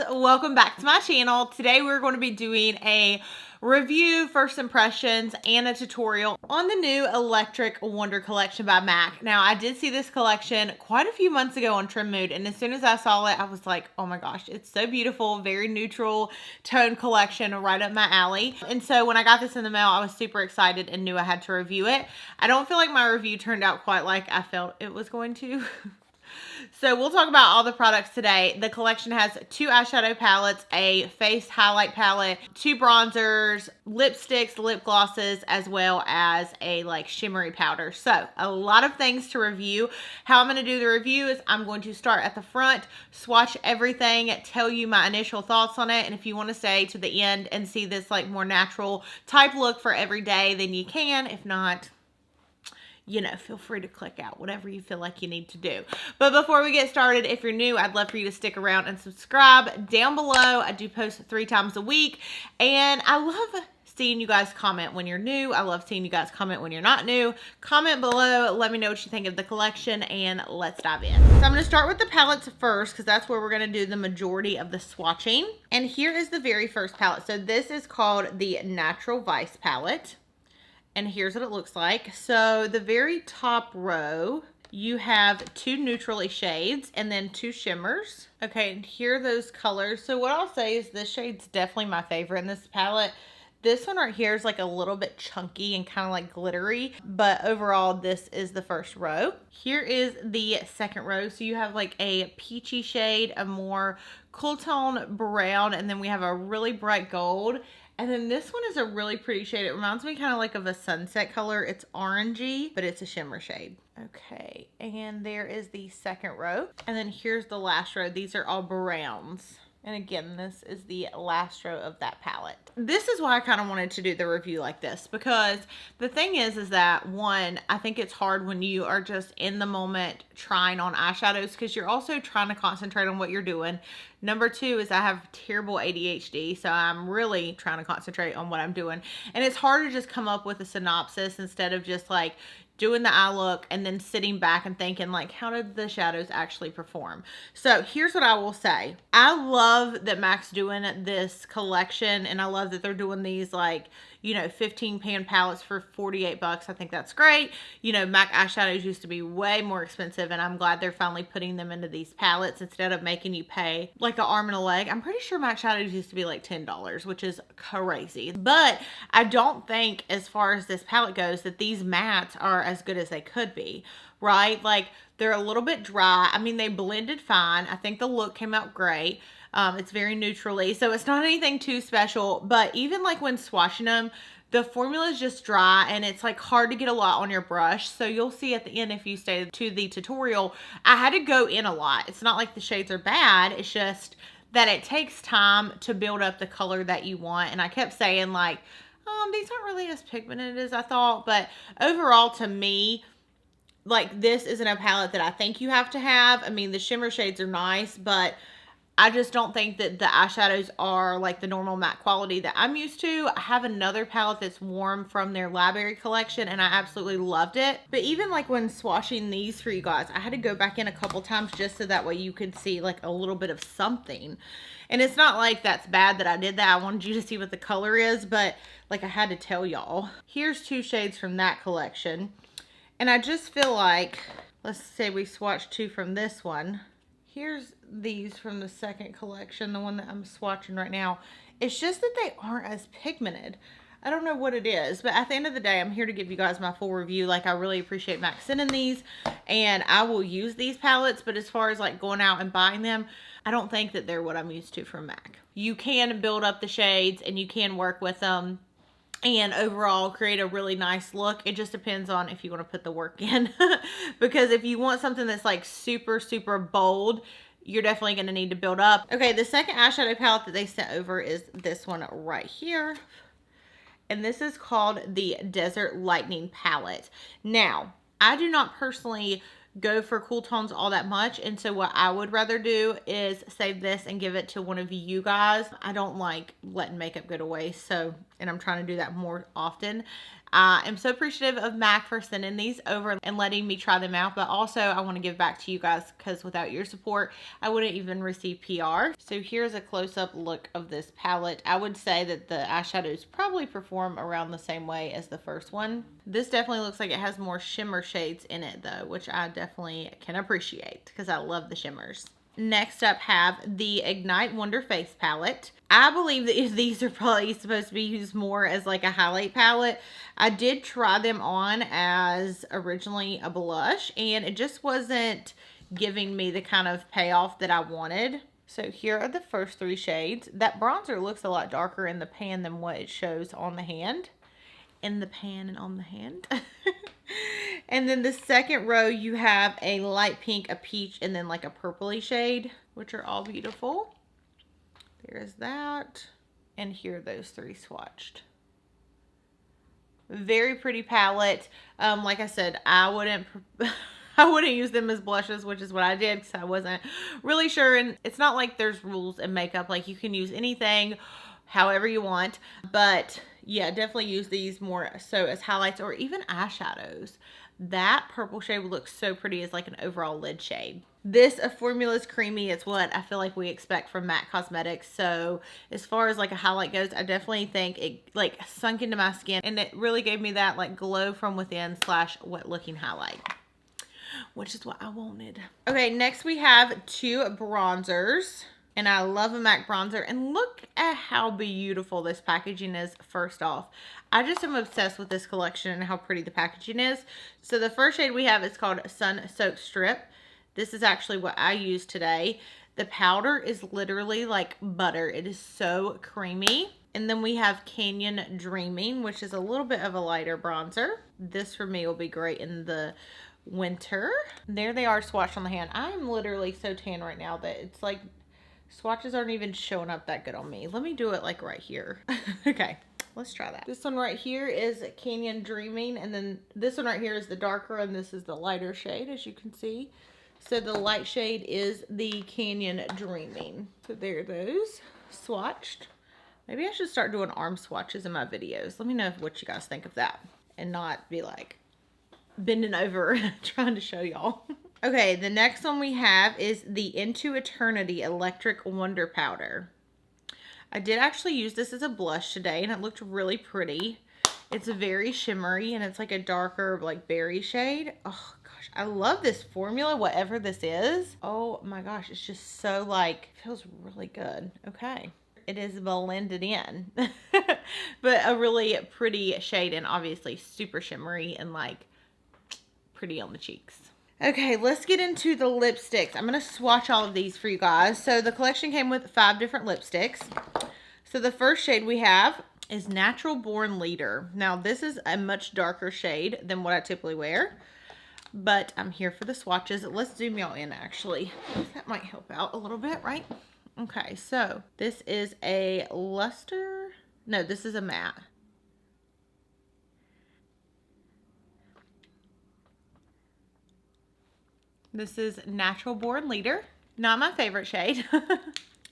welcome back to my channel. Today we're going to be doing a review, first impressions, and a tutorial on the new Electric Wonder collection by MAC. Now, I did see this collection quite a few months ago on Trim Mood, and as soon as I saw it, I was like, oh my gosh, it's so beautiful, very neutral tone collection, right up my alley. And so when I got this in the mail, I was super excited and knew I had to review it. I don't feel like my review turned out quite like I felt it was going to. So we'll talk about all the products today. The collection has 2 eyeshadow palettes, a face highlight palette, 2 bronzers, lipsticks, lip glosses, as well as a like shimmery powder. So a lot of things to review. How I'm going to do the review is I'm going to start at the front, swatch everything, tell you my initial thoughts on it. And if you want to stay to the end and see this like more natural type look for every day, then you can. If not, you know, feel free to click out, whatever you feel like you need to do. But before we get started, if you're new, I'd love for you to stick around and subscribe down below. I do post 3 times a week, and I love seeing you guys comment when you're new. I love seeing you guys comment when you're not new. Comment below, let me know what you think of the collection, and let's dive in. So I'm gonna start with the palettes first, because that's where we're gonna do the majority of the swatching. And here is the very first palette. So this is called the Natural Vice palette. And here's what it looks like. So the very top row, you have 2 neutrally shades and then 2 shimmers. Okay, and here are those colors. So what I'll say is this shade's definitely my favorite in this palette. This one right here is like a little bit chunky and kind of like glittery, but overall this is the first row. Here is the second row. So you have like a peachy shade, a more cool tone brown, and then we have a really bright gold. And then this one is a really pretty shade. It reminds me kind of like of a sunset color. It's orangey, but it's a shimmer shade. Okay, and there is the second row. And then here's the last row. These are all browns. And again, this is the last row of that palette. This is why I kind of wanted to do the review like this, because the thing is that one, I think it's hard when you are just in the moment trying on eyeshadows, because you're also trying to concentrate on what you're doing. Number 2 is I have terrible ADHD, so I'm really trying to concentrate on what I'm doing. And it's hard to just come up with a synopsis instead of just like doing the eye look and then sitting back and thinking like, how did the shadows actually perform? So here's what I will say. I love that MAC's doing this collection, and I love that they're doing these like, you know, 15 pan palettes for 48 bucks. I think that's great. You know, MAC eyeshadows used to be way more expensive, and I'm glad they're finally putting them into these palettes instead of making you pay like an arm and a leg. I'm pretty sure MAC shadows used to be like $10, which is crazy. But I don't think, as far as this palette goes, that these mattes are as good as they could be, right? Like, they're a little bit dry. I mean, they blended fine. I think the look came out great. It's very neutrally, so it's not anything too special, but even like when swatching them, the formula is just dry, and it's like hard to get a lot on your brush. So you'll see at the end, if you stay to the tutorial, I had to go in a lot. It's not like the shades are bad. It's just that it takes time to build up the color that you want. And I kept saying like, these aren't really as pigmented as I thought, but overall to me, like, this isn't a palette that I think you have to have. I mean, the shimmer shades are nice, but I just don't think that the eyeshadows are like the normal matte quality that I'm used to. I have another palette that's warm from their Library collection, and I absolutely loved it. But even like when swatching these for you guys, I had to go back in a couple times just so that way you could see like a little bit of something. And it's not like that's bad that I did that. I wanted you to see what the color is, but like I had to tell y'all. Here's 2 shades from that collection. And I just feel like, let's say we swatch 2 from this one. Here's these from the second collection, the one that I'm swatching right now. It's just that they aren't as pigmented. I don't know what it is, but at the end of the day, I'm here to give you guys my full review. Like, I really appreciate MAC sending these, and I will use these palettes, but as far as like going out and buying them, I don't think that they're what I'm used to from MAC. You can build up the shades, and you can work with them, and overall create a really nice look. It just depends on if you want to put the work in. Because if you want something that's like super, super bold, you're definitely going to need to build up. Okay, the second eyeshadow palette that they sent over is this one right here. And this is called the Desert Lightning palette. Now, I do not personally go for cool tones all that much, and so what I would rather do is save this and give it to one of you guys. I don't like letting makeup go to waste, so and I'm trying to do that more often. I am so appreciative of MAC for sending these over and letting me try them out, but also I want to give back to you guys because without your support, I wouldn't even receive PR. So here's a close-up look of this palette. I would say that the eyeshadows probably perform around the same way as the first one. This definitely looks like it has more shimmer shades in it though, which I definitely can appreciate because I love the shimmers. Next up have the Ignite Wonder Face Palette. I believe that these are probably supposed to be used more as like a highlight palette. I did try them on as originally a blush and it just wasn't giving me the kind of payoff that I wanted. So here are the first 3 shades. That bronzer looks a lot darker in the pan than what it shows on the hand. In the pan and on the hand. And then the second row, you have a light pink, a peach, and then like a purpley shade, which are all beautiful. There's that. And here are those 3 swatched. Very pretty palette. Like I said, I wouldn't use them as blushes, which is what I did because I wasn't really sure. And it's not like there's rules in makeup. Like you can use anything however you want. But yeah, definitely use these more so as highlights or even eyeshadows. That purple shade would look so pretty as like an overall lid shade. This formula is creamy. It's what I feel like we expect from MAC Cosmetics. So as far as like a highlight goes, I definitely think it like sunk into my skin and it really gave me that like glow from within / wet looking highlight, which is what I wanted. Okay, next we have 2 bronzers. And I love a MAC bronzer. And look at how beautiful this packaging is first off. I just am obsessed with this collection and how pretty the packaging is. So the first shade we have is called Sun Soaked Strip. This is actually what I use today. The powder is literally like butter. It is so creamy. And then we have Canyon Dreaming, which is a little bit of a lighter bronzer. This for me will be great in the winter. There they are swatched on the hand. I'm literally so tan right now that it's like swatches aren't even showing up that good on me. Let me do it like right here. Okay, let's try that. This one right here is Canyon Dreaming, and then this one right here is the darker, and this is the lighter shade, as you can see. So the light shade is the Canyon Dreaming. So there are those swatched. Maybe I should start doing arm swatches in my videos. Let me know what you guys think of that, and not be like bending over trying to show y'all. Okay, the next one we have is the Into Eternity Electric Wonder Powder. I did actually use this as a blush today, and it looked really pretty. It's very shimmery, and it's like a darker, like, berry shade. Oh, gosh, I love this formula, whatever this is. Oh, my gosh, it's just so, like, feels really good. Okay. It is blended in. But a really pretty shade, and obviously super shimmery and, like, pretty on the cheeks. Okay, let's get into the lipsticks. I'm going to swatch all of these for you guys. So the collection came with 5 different lipsticks. So the first shade we have is Natural Born Leader. Now this is a much darker shade than what I typically wear, but I'm here for the swatches. Let's zoom y'all in actually. That might help out a little bit, right? Okay, so this is a luster. No, this is a matte. This is Natural Born Leader. Not my favorite shade.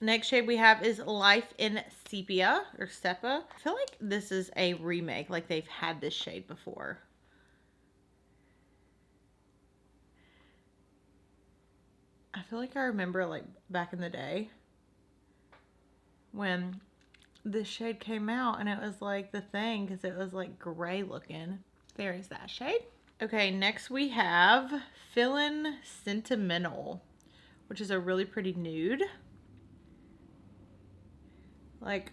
Next shade we have is Life in Sepia or Sepia. I feel like this is a remake, like they've had this shade before. I feel like I remember like back in the day when this shade came out and it was like the thing because it was like gray looking. There is that shade. Okay, next we have Feelin' Sentimental, which is a really pretty nude. Like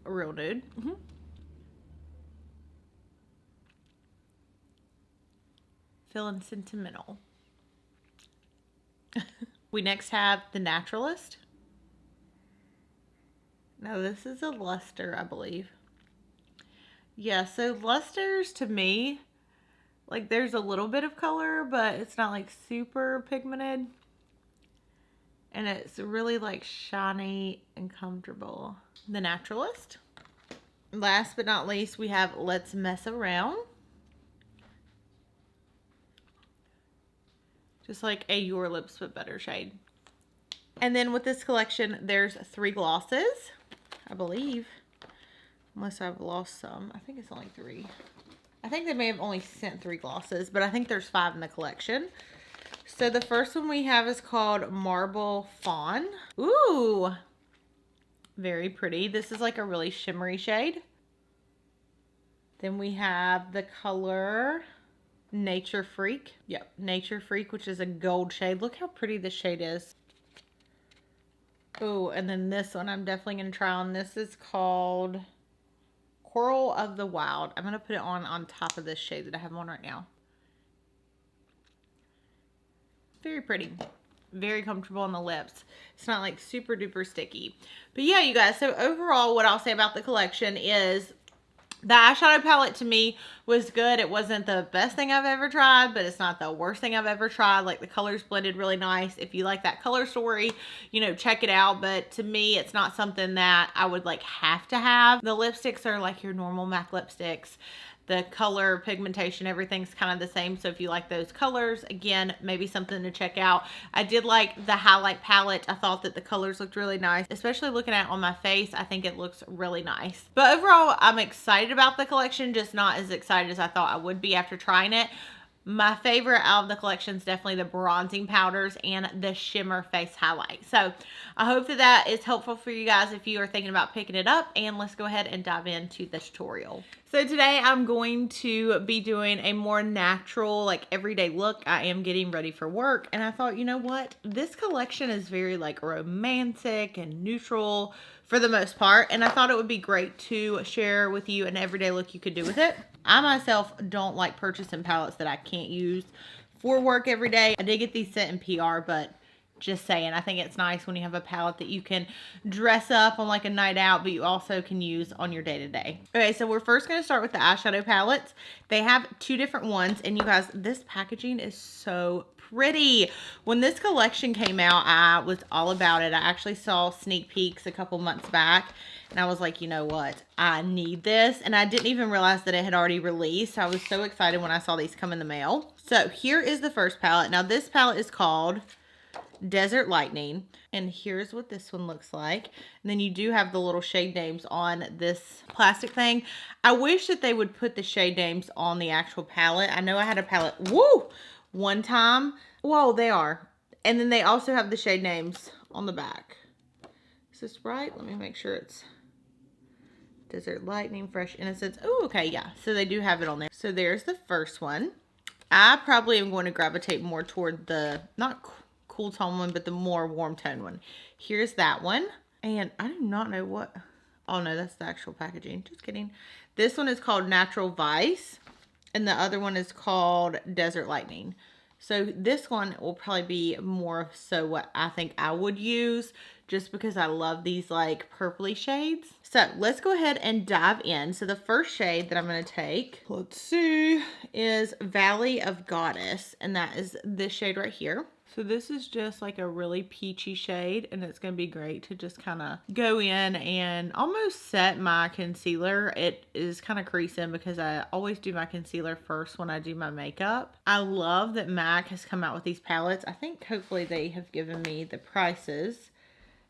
a real nude. Feelin' Sentimental. We next have The Naturalist. Now this is a luster, I believe. Yeah, so lusters to me, like there's a little bit of color, but it's not like super pigmented. And it's really like shiny and comfortable. The Naturalist. Last but not least, we have Let's Mess Around. Just like a Your Lips But Better shade. And then with this collection, there's 3 glosses, I believe. Unless I've lost some. I think it's only 3. I think they may have only sent 3 glosses, but I think there's 5 in the collection. So the first one we have is called Marble Fawn. Ooh, very pretty. This is like a really shimmery shade. Then we have the color Nature Freak. Yep, Nature Freak, which is a gold shade. Look how pretty this shade is. Oh, and then this one I'm definitely going to try on. This is called Coral of the Wild. I'm going to put it on top of this shade that I have on right now. Very pretty. Very comfortable on the lips. It's not like super duper sticky. But yeah, you guys, so overall what I'll say about the collection is the eyeshadow palette to me was good. It wasn't the best thing I've ever tried, but it's not the worst thing I've ever tried. Like, the colors blended really nice. If you like that color story, you know, check it out. But to me, it's not something that I would like have to have. The lipsticks are like your normal MAC lipsticks. The color, pigmentation, everything's kind of the same. So if you like those colors, again, maybe something to check out. I did like the highlight palette. I thought that the colors looked really nice, especially looking at it on my face. I think it looks really nice. But overall, I'm excited about the collection, just not as excited as I thought I would be after trying it. My favorite out of the collection is definitely the bronzing powders and the shimmer face highlight. So I hope that that is helpful for you guys if you are thinking about picking it up. And let's go ahead and dive into the tutorial. So today I'm going to be doing a more natural, like everyday look. I am getting ready for work, and I thought, you know what? This collection is very like romantic and neutral for the most part, and I thought it would be great to share with you an everyday look you could do with it. I myself don't like purchasing palettes that I can't use for work every day. I did get these sent in PR, but just saying, I think it's nice when you have a palette that you can dress up on like a night out, but you also can use on your day-to-day. Okay, so we're first going to start with the eyeshadow palettes. They have 2 different ones, and you guys, this packaging is so pretty. When this collection came out, I was all about it. I actually saw sneak peeks a couple months back, and I was like, you know what? I need this. And I didn't even realize that it had already released. I was so excited when I saw these come in the mail. So here is the first palette. Now this palette is called Desert Lightning, and here's what this one looks like. And then you do have the little shade names on this plastic thing. I wish that they would put the shade names on the actual palette. I know I had a palette, one time. Whoa, they are. And then they also have the shade names on the back. Is this right? Let me make sure it's Desert Lightning, Fresh Innocence. Oh, okay, yeah. So they do have it on there. So there's the first one. I probably am going to gravitate more toward the, not cool tone one, but the more warm tone one. Here's that one. And I do not know what, oh no, that's the actual packaging. Just kidding. This one is called Natural Vice, and the other one is called Desert Lightning. So this one will probably be more so what I think I would use, just because I love these like purpley shades. So let's go ahead and dive in. So the first shade that I'm going to take, let's see, is Valley of Goddess. And that is this shade right here. So this is just like a really peachy shade, and it's going to be great to just kind of go in and almost set my concealer. It is kind of creasing because I always do my concealer first when I do my makeup. I love that MAC has come out with these palettes. I think hopefully they have given me the prices.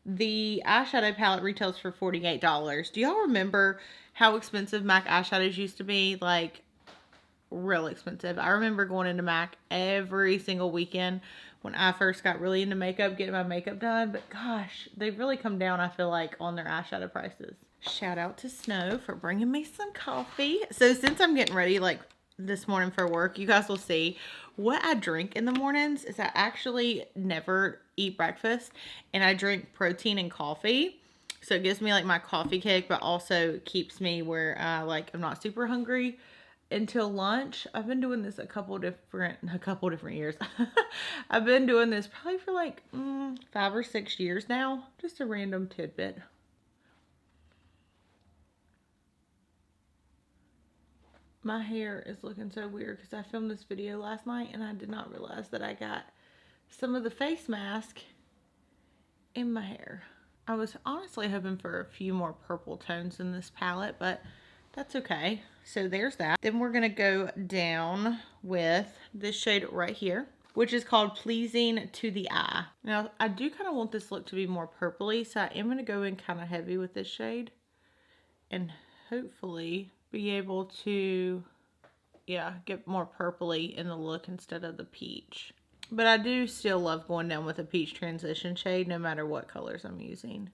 The eyeshadow palette retails for $48. Do y'all remember how expensive MAC eyeshadows used to be? Like, real expensive. I remember going into MAC every single weekend when I first got really into makeup, getting my makeup done. But gosh, they've really come down, I feel like, on their eyeshadow prices. Shout out to Snow for bringing me some coffee. So since I'm getting ready like this morning for work, you guys will see what I drink in the mornings is I actually never eat breakfast, and I drink protein and coffee. So it gives me like my coffee kick, but also keeps me where like I'm not super hungry until lunch. I've been doing this a couple different years. I've been doing this probably for like 5 or 6 years now. Just a random tidbit. My hair is looking so weird because I filmed this video last night and I did not realize that I got some of the face mask in my hair. I was honestly hoping for a few more purple tones in this palette, but that's okay. So there's that. Then we're going to go down with this shade right here, which is called Pleasing to the Eye. Now, I do kind of want this look to be more purpley, so I am going to go in kind of heavy with this shade. And hopefully be able to, yeah, get more purpley in the look instead of the peach. But I do still love going down with a peach transition shade no matter what colors I'm using.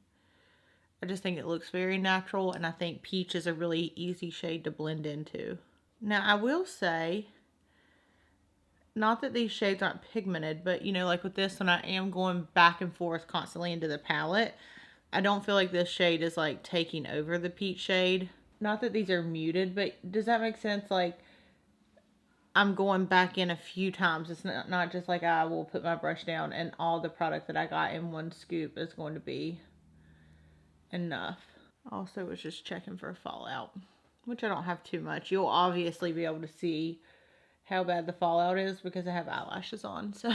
I just think it looks very natural, and I think peach is a really easy shade to blend into. Now, I will say, not that these shades aren't pigmented, but you know, like with this one, I am going back and forth constantly into the palette. I don't feel like this shade is like taking over the peach shade. Not that these are muted, but does that make sense? Like, I'm going back in a few times. It's not just like I will put my brush down and all the product that I got in one scoop is going to be enough. Also was just checking for fallout, which I don't have too much. You'll obviously be able to see how bad the fallout is because I have eyelashes on, so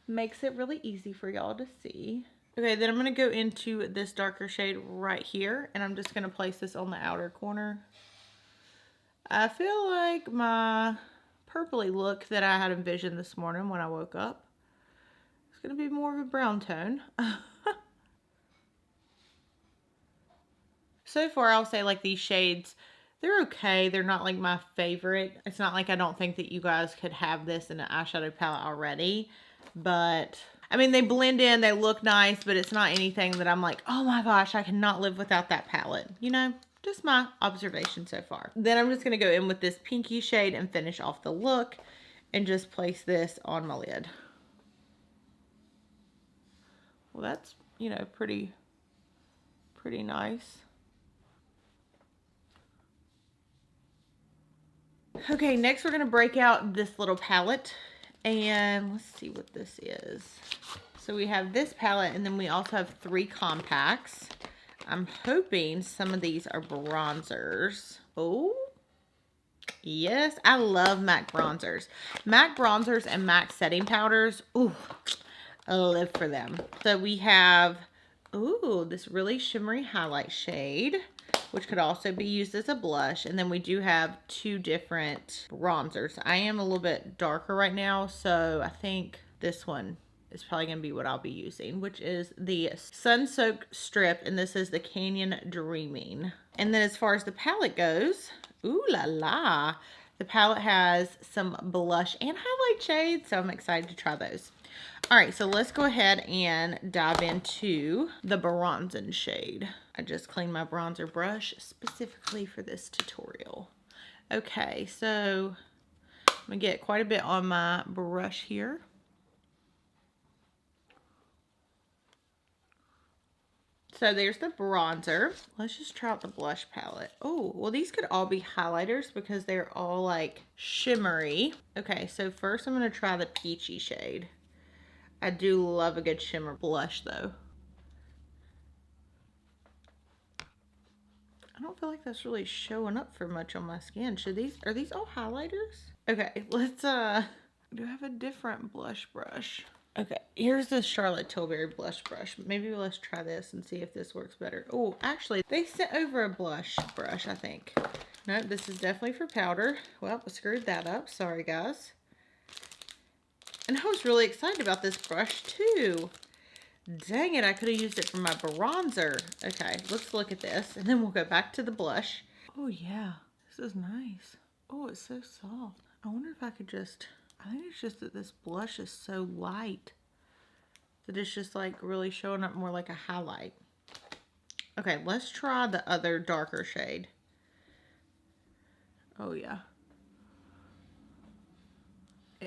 makes it really easy for y'all to see. Okay, then I'm going to go into this darker shade right here, and I'm just going to place this on the outer corner. I feel like my purpley look that I had envisioned this morning when I woke up is going to be more of a brown tone. So far, I'll say like these shades, they're okay. They're not like my favorite. It's not like I don't think that you guys could have this in an eyeshadow palette already. But, I mean, they blend in, they look nice, but it's not anything that I'm like, oh my gosh, I cannot live without that palette. You know, just my observation so far. Then I'm just going to go in with this pinky shade and finish off the look and just place this on my lid. Well, that's, you know, pretty nice. Okay, next we're going to break out this little palette, and let's see what this is. So we have this palette, and then we also have 3 compacts. I'm hoping some of these are bronzers. Oh, yes, I love MAC bronzers. MAC bronzers and MAC setting powders, ooh, I live for them. So we have, ooh, this really shimmery highlight shade, which could also be used as a blush. And then we do have 2 different bronzers. I am a little bit darker right now, so I think this one is probably going to be what I'll be using, which is the Sun Soaked Strip, and this is the Canyon Dreaming. And then as far as the palette goes, ooh la la, the palette has some blush and highlight shades, so I'm excited to try those. All right, so let's go ahead and dive into the bronzing shade. I just cleaned my bronzer brush specifically for this tutorial. Okay, so I'm gonna get quite a bit on my brush here. So there's the bronzer. Let's just try out the blush palette. Oh, well, these could all be highlighters because they're all like shimmery. Okay, so first I'm gonna try the peachy shade. I do love a good shimmer blush though. I don't feel like that's really showing up for much on my skin. Are these all highlighters? Okay, let's do I have a different blush brush. Okay, here's the Charlotte Tilbury blush brush. Maybe let's try this and see if this works better. Oh, actually, they sent over a blush brush, I think. No, this is definitely for powder. Well, I screwed that up. Sorry, guys. And I was really excited about this brush, too. Dang it, I could have used it for my bronzer. Okay, let's look at this, and then we'll go back to the blush. Oh, yeah, this is nice. Oh, it's so soft. I wonder if I could just... I think it's just that this blush is so light that it's just like really showing up more like a highlight. Okay, let's try the other darker shade. Oh, yeah.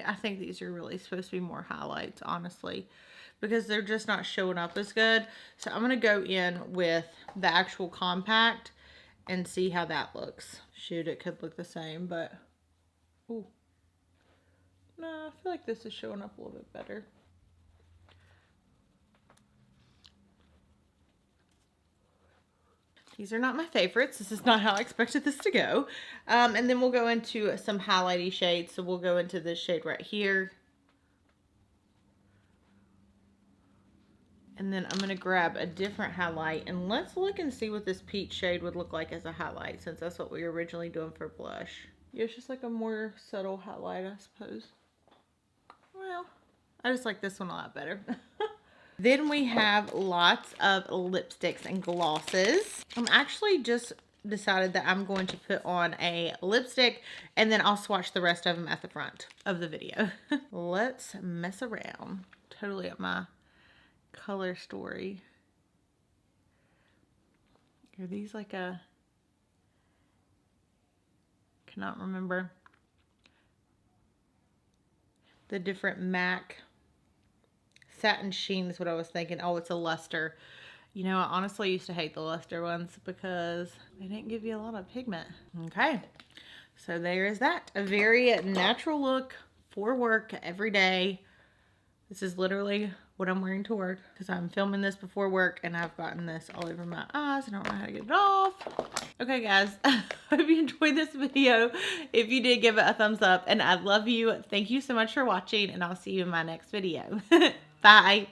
I think these are really supposed to be more highlights, honestly, because they're just not showing up as good. So I'm going to go in with the actual compact and see how that looks. Shoot, it could look the same, but... Ooh. No, I feel like this is showing up a little bit better. These are not my favorites. This is not how I expected this to go. And then we'll go into some highlighty shades. So we'll go into this shade right here. And then I'm going to grab a different highlight. And let's look and see what this peach shade would look like as a highlight, since that's what we were originally doing for blush. Yeah, it's just like a more subtle highlight, I suppose. Well, I just like this one a lot better. Then we have lots of lipsticks and glosses. I'm actually just decided that I'm going to put on a lipstick and then I'll swatch the rest of them at the front of the video. Let's mess around. Totally up my color story. Are these like a... cannot remember. The different MAC satin sheen is what I was thinking. Oh, it's a luster. You know, I honestly used to hate the luster ones because they didn't give you a lot of pigment. Okay, so there is that. A very natural look for work every day. This is literally what I'm wearing to work because I'm filming this before work and I've gotten this all over my eyes. I don't know how to get it off. Okay, guys, I hope you enjoyed this video. If you did, give it a thumbs up and I love you. Thank you so much for watching and I'll see you in my next video. Bye.